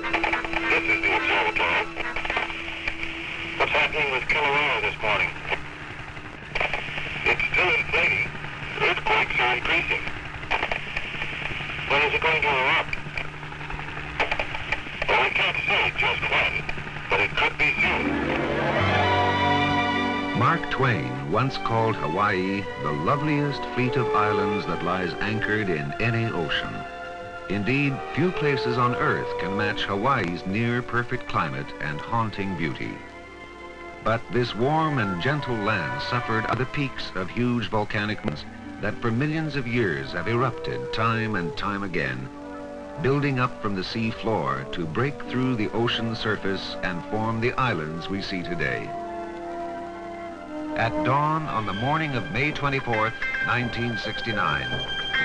This is the observatory. What's happening with Kilauea this morning? It's still inflating. Earthquakes are increasing. When is it going to erupt? Well, we can't say just when, but it could be soon. Mark Twain once called Hawaii the loveliest fleet of islands that lies anchored in any ocean. Indeed, few places on Earth can match Hawaii's near-perfect climate and haunting beauty. But this warm and gentle land suffered at the peaks of huge volcanic mountains that for millions of years have erupted time and time again, building up from the sea floor to break through the ocean surface and form the islands we see today. At dawn on the morning of May 24th, 1969,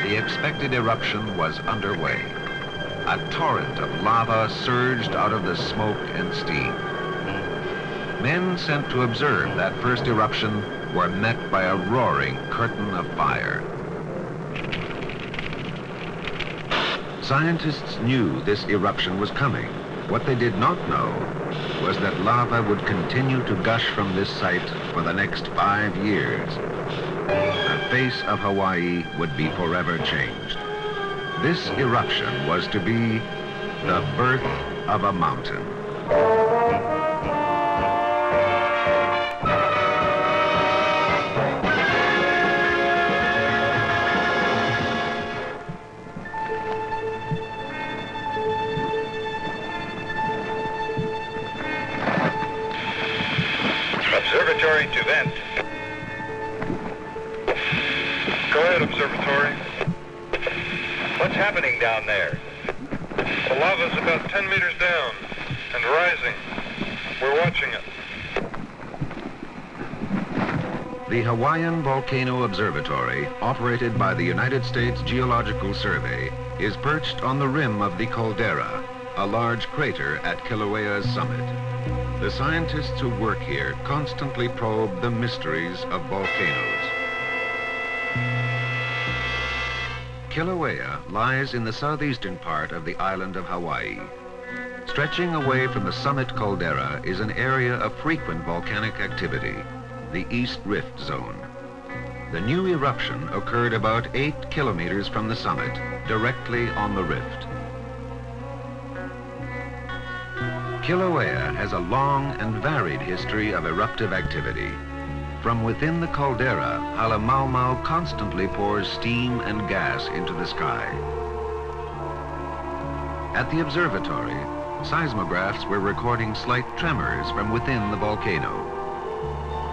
the expected eruption was underway. A torrent of lava surged out of the smoke and steam. Men sent to observe that first eruption were met by a roaring curtain of fire. Scientists knew this eruption was coming. What they did not know was that lava would continue to gush from this site for the next 5 years. The face of Hawaii would be forever changed. This eruption was to be the birth of a mountain. Observatory to vent. Go ahead, observatory. What's happening down there? The lava's about 10 meters down and rising. We're watching it. The Hawaiian Volcano Observatory, operated by the United States Geological Survey, is perched on the rim of the caldera, a large crater at Kilauea's summit. The scientists who work here constantly probe the mysteries of volcanoes. Kilauea lies in the southeastern part of the island of Hawaii. Stretching away from the summit caldera is an area of frequent volcanic activity, the East Rift Zone. The new eruption occurred about 8 kilometers from the summit, directly on the rift. Kilauea has a long and varied history of eruptive activity. From within the caldera, Halemaumau constantly pours steam and gas into the sky. At the observatory, seismographs were recording slight tremors from within the volcano.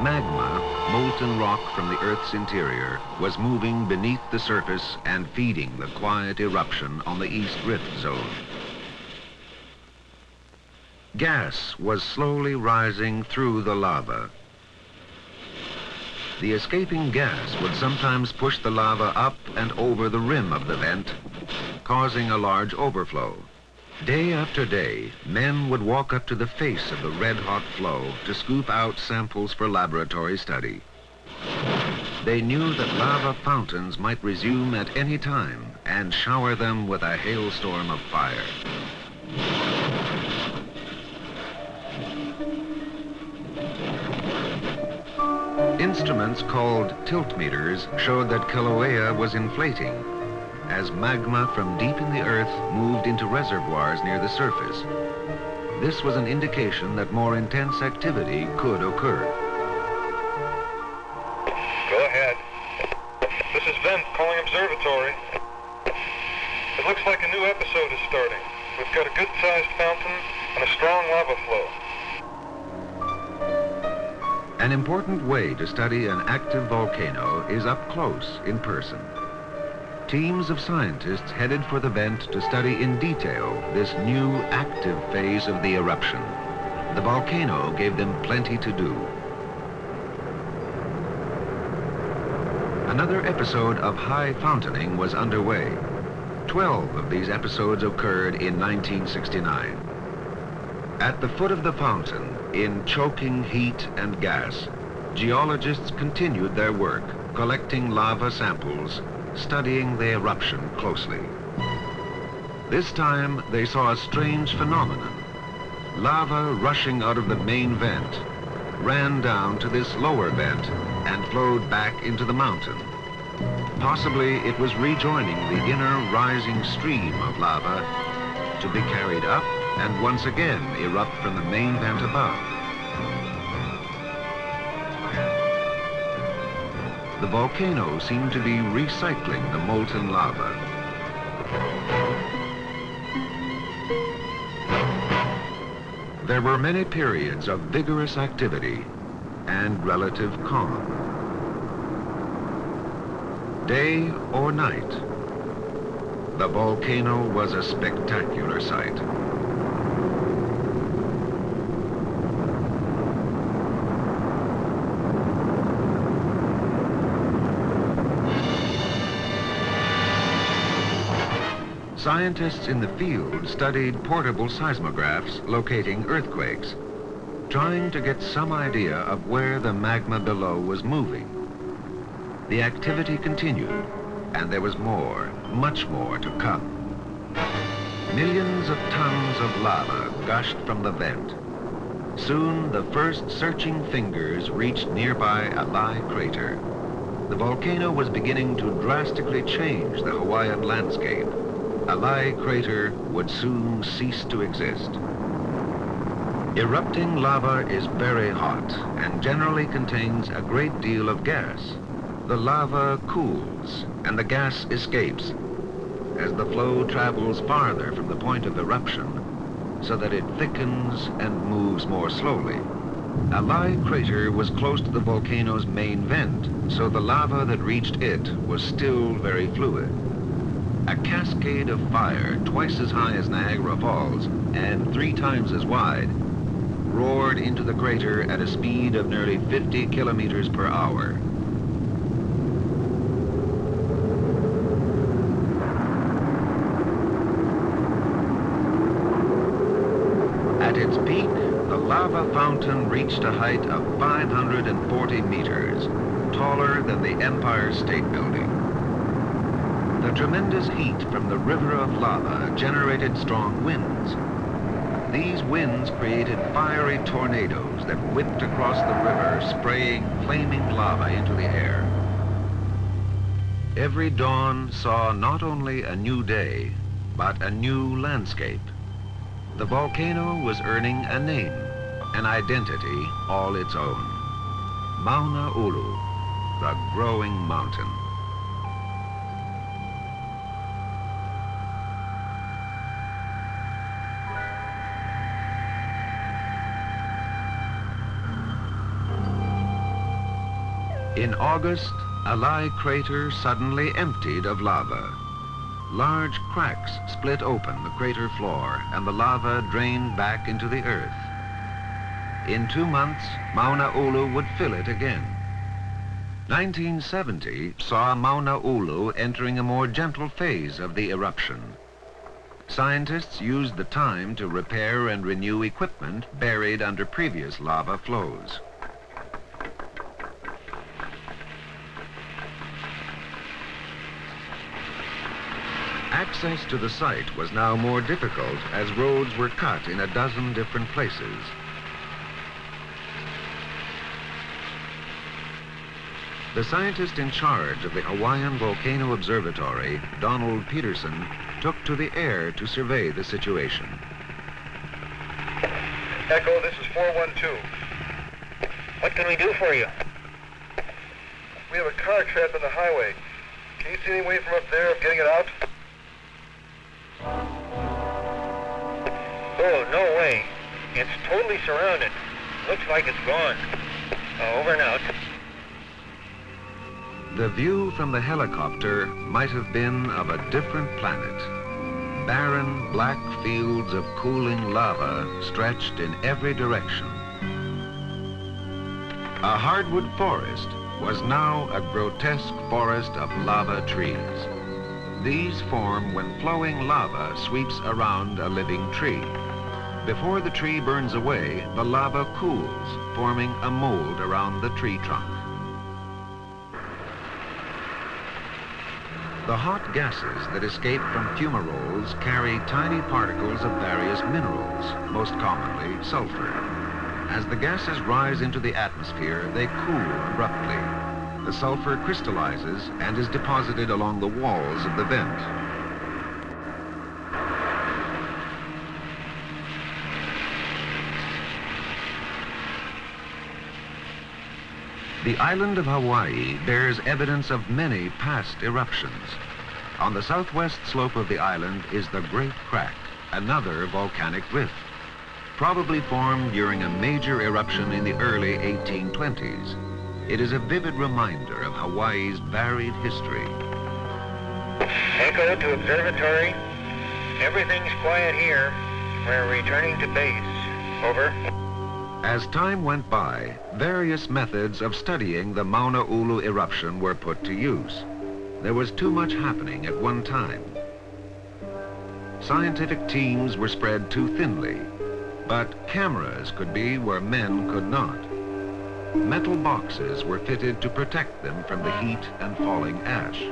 Magma, molten rock from the Earth's interior, was moving beneath the surface and feeding the quiet eruption on the East Rift Zone. Gas was slowly rising through the lava. The escaping gas would sometimes push the lava up and over the rim of the vent, causing a large overflow. Day after day, men would walk up to the face of the red-hot flow to scoop out samples for laboratory study. They knew that lava fountains might resume at any time and shower them with a hailstorm of fire. Instruments called tilt meters showed that Kilauea was inflating as magma from deep in the earth moved into reservoirs near the surface. This was an indication that more intense activity could occur. Go ahead. This is Vent calling observatory. It looks like a new episode is starting. We've got a good-sized fountain and a strong lava flow. An important way to study an active volcano is up close, in person. Teams of scientists headed for the vent to study in detail this new active phase of the eruption. The volcano gave them plenty to do. Another episode of high fountaining was underway. 12 of these episodes occurred in 1969. At the foot of the fountain, in choking heat and gas, geologists continued their work, collecting lava samples, studying the eruption closely. This time, they saw a strange phenomenon. Lava rushing out of the main vent ran down to this lower vent and flowed back into the mountain. Possibly it was rejoining the inner rising stream of lava to be carried up and once again erupt from the main vent above. The volcano seemed to be recycling the molten lava. There were many periods of vigorous activity and relative calm. Day or night, the volcano was a spectacular sight. Scientists in the field studied portable seismographs locating earthquakes, trying to get some idea of where the magma below was moving. The activity continued, and there was more, much more to come. Millions of tons of lava gushed from the vent. Soon, the first searching fingers reached nearby Alai crater. The volcano was beginning to drastically change the Hawaiian landscape. Alai crater would soon cease to exist. Erupting lava is very hot and generally contains a great deal of gas. The lava cools and the gas escapes as the flow travels farther from the point of eruption so that it thickens and moves more slowly. Alai crater was close to the volcano's main vent, so the lava that reached it was still very fluid. A cascade of fire twice as high as Niagara Falls and 3 times as wide roared into the crater at a speed of nearly 50 kilometers per hour. At its peak, the lava fountain reached a height of 540 meters, taller than the Empire State Building. The tremendous heat from the river of lava generated strong winds. These winds created fiery tornadoes that whipped across the river, spraying flaming lava into the air. Every dawn saw not only a new day, but a new landscape. The volcano was earning a name, an identity all its own. Mauna Ulu, the growing mountain. In August, Alai crater suddenly emptied of lava. Large cracks split open the crater floor and the lava drained back into the earth. In 2 months, Mauna Ulu would fill it again. 1970 saw Mauna Ulu entering a more gentle phase of the eruption. Scientists used the time to repair and renew equipment buried under previous lava flows. Access to the site was now more difficult as roads were cut in a dozen different places. The scientist in charge of the Hawaiian Volcano Observatory, Donald Peterson, took to the air to survey the situation. Echo, this is 412. What can we do for you? We have a car trapped on the highway. Can you see any way from up there of getting it out? Oh, no way. It's totally surrounded. Looks like it's gone. Over and out. The view from the helicopter might have been of a different planet. Barren, black fields of cooling lava stretched in every direction. A hardwood forest was now a grotesque forest of lava trees. These form when flowing lava sweeps around a living tree. Before the tree burns away, the lava cools, forming a mold around the tree trunk. The hot gases that escape from fumaroles carry tiny particles of various minerals, most commonly sulfur. As the gases rise into the atmosphere, they cool abruptly. The sulfur crystallizes and is deposited along the walls of the vent. The island of Hawaii bears evidence of many past eruptions. On the southwest slope of the island is the Great Crack, another volcanic rift, probably formed during a major eruption in the early 1820s. It is a vivid reminder of Hawaii's varied history. Echo to observatory. Everything's quiet here. We're returning to base. Over. As time went by, various methods of studying the Mauna Ulu eruption were put to use. There was too much happening at one time. Scientific teams were spread too thinly, but cameras could be where men could not. Metal boxes were fitted to protect them from the heat and falling ash.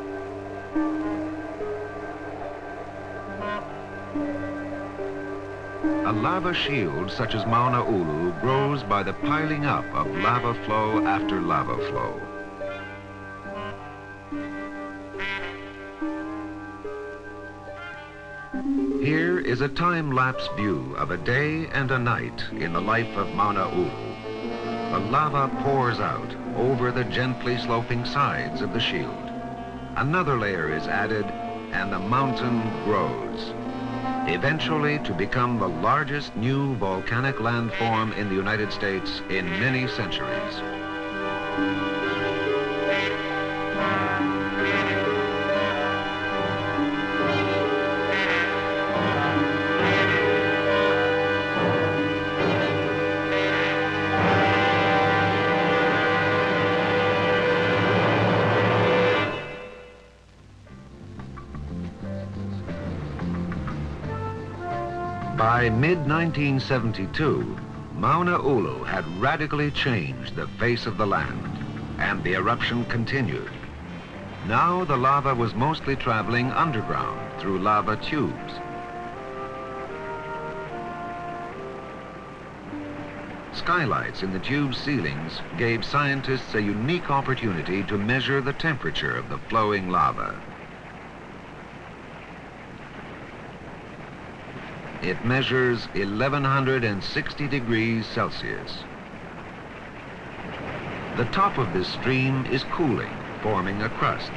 A lava shield such as Mauna Ulu grows by the piling up of lava flow after lava flow. Here is a time-lapse view of a day and a night in the life of Mauna Ulu. The lava pours out over the gently sloping sides of the shield. Another layer is added and the mountain grows, eventually to become the largest new volcanic landform in the United States in many centuries. By mid-1972, Mauna Ulu had radically changed the face of the land, and the eruption continued. Now the lava was mostly traveling underground through lava tubes. Skylights in the tube ceilings gave scientists a unique opportunity to measure the temperature of the flowing lava. It measures 1160 degrees Celsius. The top of this stream is cooling, forming a crust.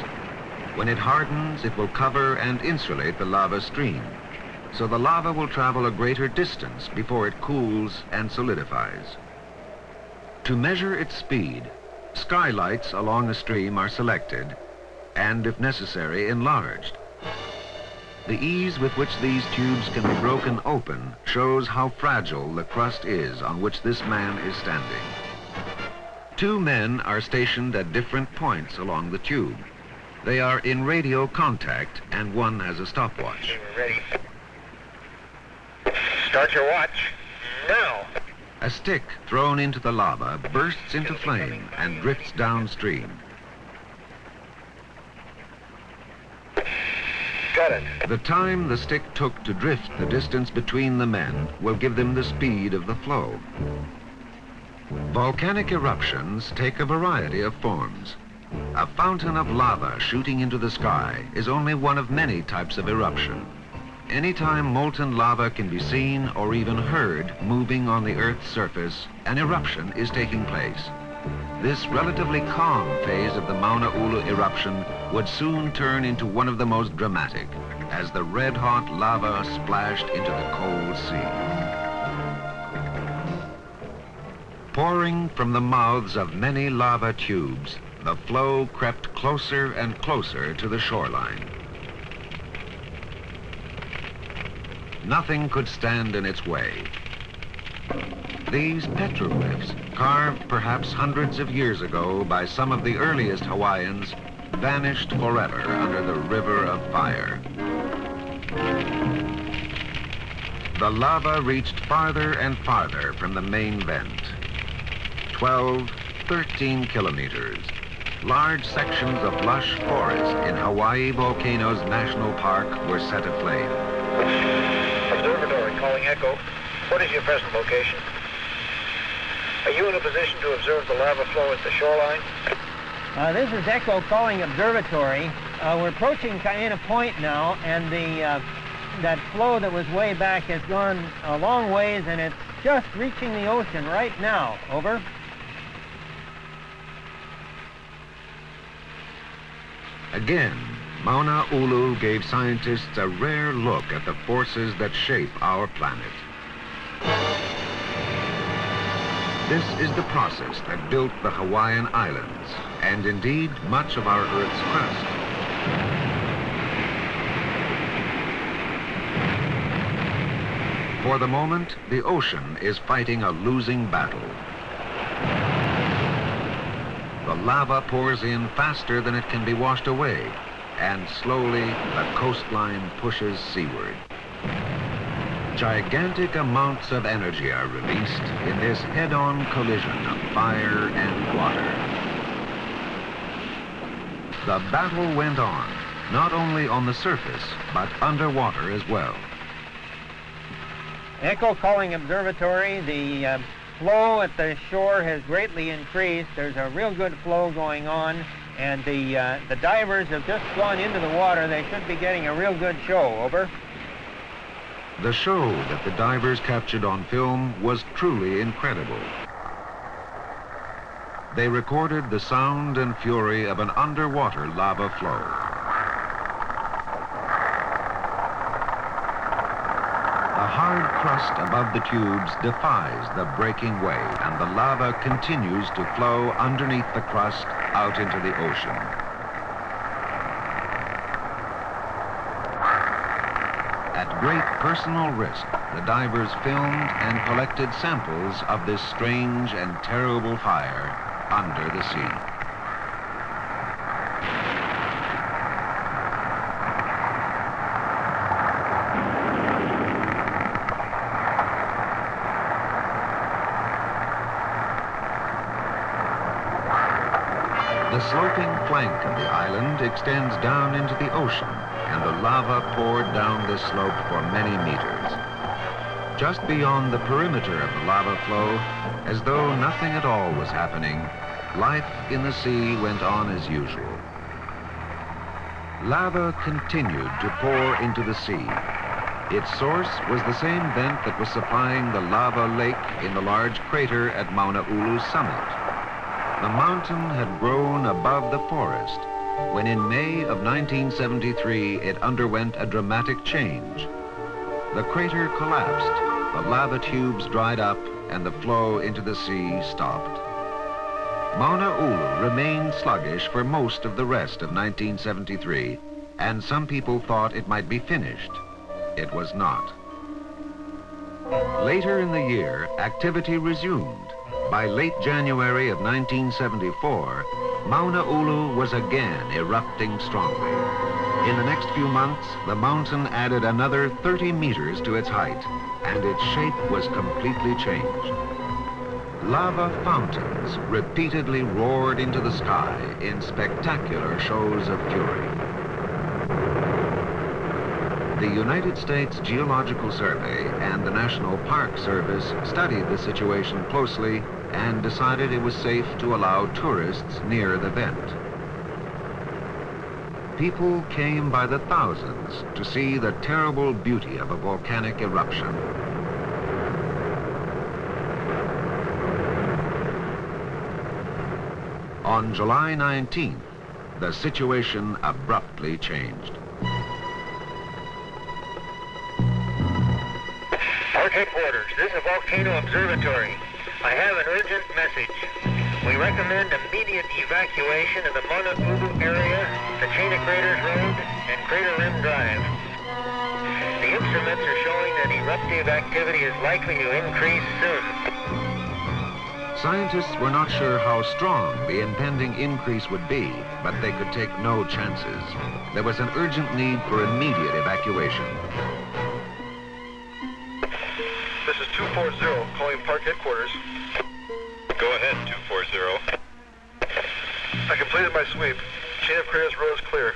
When it hardens, it will cover and insulate the lava stream, so the lava will travel a greater distance before it cools and solidifies. To measure its speed, skylights along the stream are selected and, if necessary, enlarged. The ease with which these tubes can be broken open shows how fragile the crust is on which this man is standing. Two men are stationed at different points along the tube. They are in radio contact and one has a stopwatch. We're ready. Start your watch. Now. A stick thrown into the lava bursts into flame and drifts downstream. Got it. The time the stick took to drift the distance between the men will give them the speed of the flow. Volcanic eruptions take a variety of forms. A fountain of lava shooting into the sky is only one of many types of eruption. Anytime molten lava can be seen or even heard moving on the Earth's surface, an eruption is taking place. This relatively calm phase of the Mauna Ulu eruption would soon turn into one of the most dramatic, as the red-hot lava splashed into the cold sea. Pouring from the mouths of many lava tubes, the flow crept closer and closer to the shoreline. Nothing could stand in its way. These petroglyphs, carved perhaps hundreds of years ago by some of the earliest Hawaiians, vanished forever under the river of fire. The lava reached farther and farther from the main vent. 12, 13 kilometers. large sections of lush forest in Hawaii Volcano's National Park were set aflame. Observatory calling Echo. What is your present location? Are you in a position to observe the lava flow at the shoreline? This is Echo calling Observatory. We're approaching Kaena Point now, and that flow that was way back has gone a long ways, and it's just reaching the ocean right now. Over. Again, Mauna Ulu gave scientists a rare look at the forces that shape our planet. This is the process that built the Hawaiian Islands, and indeed much of our Earth's crust. For the moment, the ocean is fighting a losing battle. The lava pours in faster than it can be washed away, and slowly the coastline pushes seaward. Gigantic amounts of energy are released in this head-on collision of fire and water. The battle went on, not only on the surface, but underwater as well. Echo calling Observatory. The flow at the shore has greatly increased. There's a real good flow going on, and the divers have just gone into the water. They should be getting a real good show. Over. The show that the divers captured on film was truly incredible. They recorded the sound and fury of an underwater lava flow. The hard crust above the tubes defies the breaking wave, and the lava continues to flow underneath the crust out into the ocean. At great personal risk, the divers filmed and collected samples of this strange and terrible fire under the sea. The sloping flank of the island extends down into the ocean, and the lava poured down this slope for many meters. Just beyond the perimeter of the lava flow, as though nothing at all was happening, life in the sea went on as usual. Lava continued to pour into the sea. Its source was the same vent that was supplying the lava lake in the large crater at Mauna Ulu's summit. The mountain had grown above the forest when in May of 1973 it underwent a dramatic change. The crater collapsed, the lava tubes dried up, and the flow into the sea stopped. Mauna Ulu remained sluggish for most of the rest of 1973, and some people thought it might be finished. It was not. Later in the year, activity resumed. By late January of 1974, Mauna Ulu was again erupting strongly. In the next few months, the mountain added another 30 meters to its height, and its shape was completely changed. Lava fountains repeatedly roared into the sky in spectacular shows of fury. The United States Geological Survey and the National Park Service studied the situation closely and decided it was safe to allow tourists near the vent. People came by the thousands to see the terrible beauty of a volcanic eruption. On July 19th, the situation abruptly changed. Park headquarters, this is Volcano Observatory. I have an urgent message. We recommend immediate evacuation of the Mauna Ulu area, the Chain of Craters Road, and Crater Rim Drive. The instruments are showing that eruptive activity is likely to increase soon. Scientists were not sure how strong the impending increase would be, but they could take no chances. There was an urgent need for immediate evacuation. This is 240, calling Park headquarters. Go ahead, 240. I completed my sweep. Chain of craters road's clear.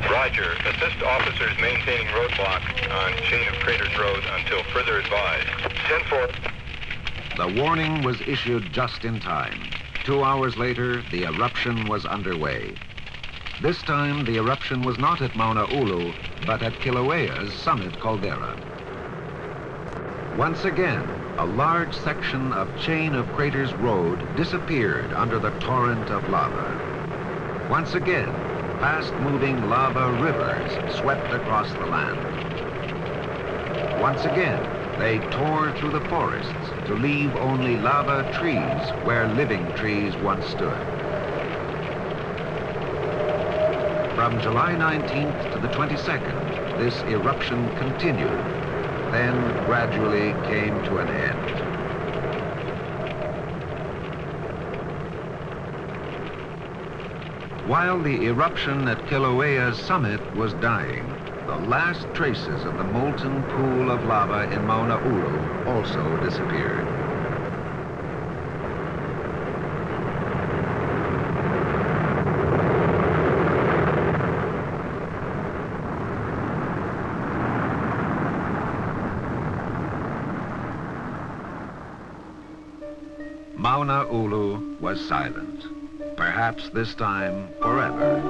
Roger. Assist officers maintaining roadblock on Chain of Craters Road until further advised. 10-4. The warning was issued just in time. 2 hours later, the eruption was underway. This time, the eruption was not at Mauna Ulu, but at Kilauea's summit caldera. Once again, a large section of Chain of Craters Road disappeared under the torrent of lava. Once again, fast-moving lava rivers swept across the land. Once again, they tore through the forests to leave only lava trees where living trees once stood. From July 19th to the 22nd, this eruption continued, then gradually came to an end. While the eruption at Kilauea's summit was dying, the last traces of the molten pool of lava in Mauna Ulu also disappeared. Mauna Ulu was silent, perhaps this time forever.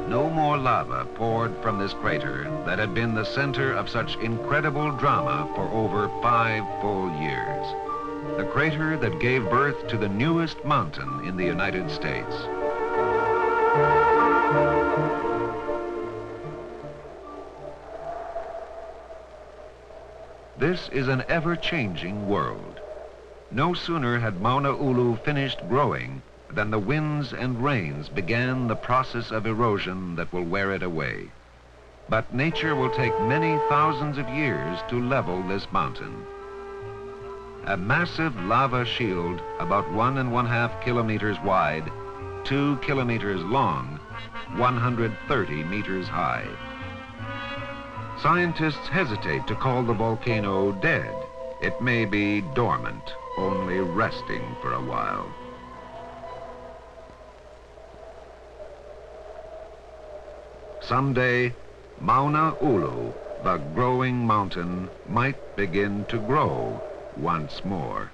No more lava poured from this crater that had been the center of such incredible drama for over 5 full years. The crater that gave birth to the newest mountain in the United States. This is an ever-changing world. No sooner had Mauna Ulu finished growing than the winds and rains began the process of erosion that will wear it away. But nature will take many thousands of years to level this mountain. A massive lava shield about 1.5 kilometers wide, 2 kilometers long, 130 meters high. Scientists hesitate to call the volcano dead. It may be dormant, only resting for a while. Someday, Mauna Ulu, the growing mountain, might begin to grow once more.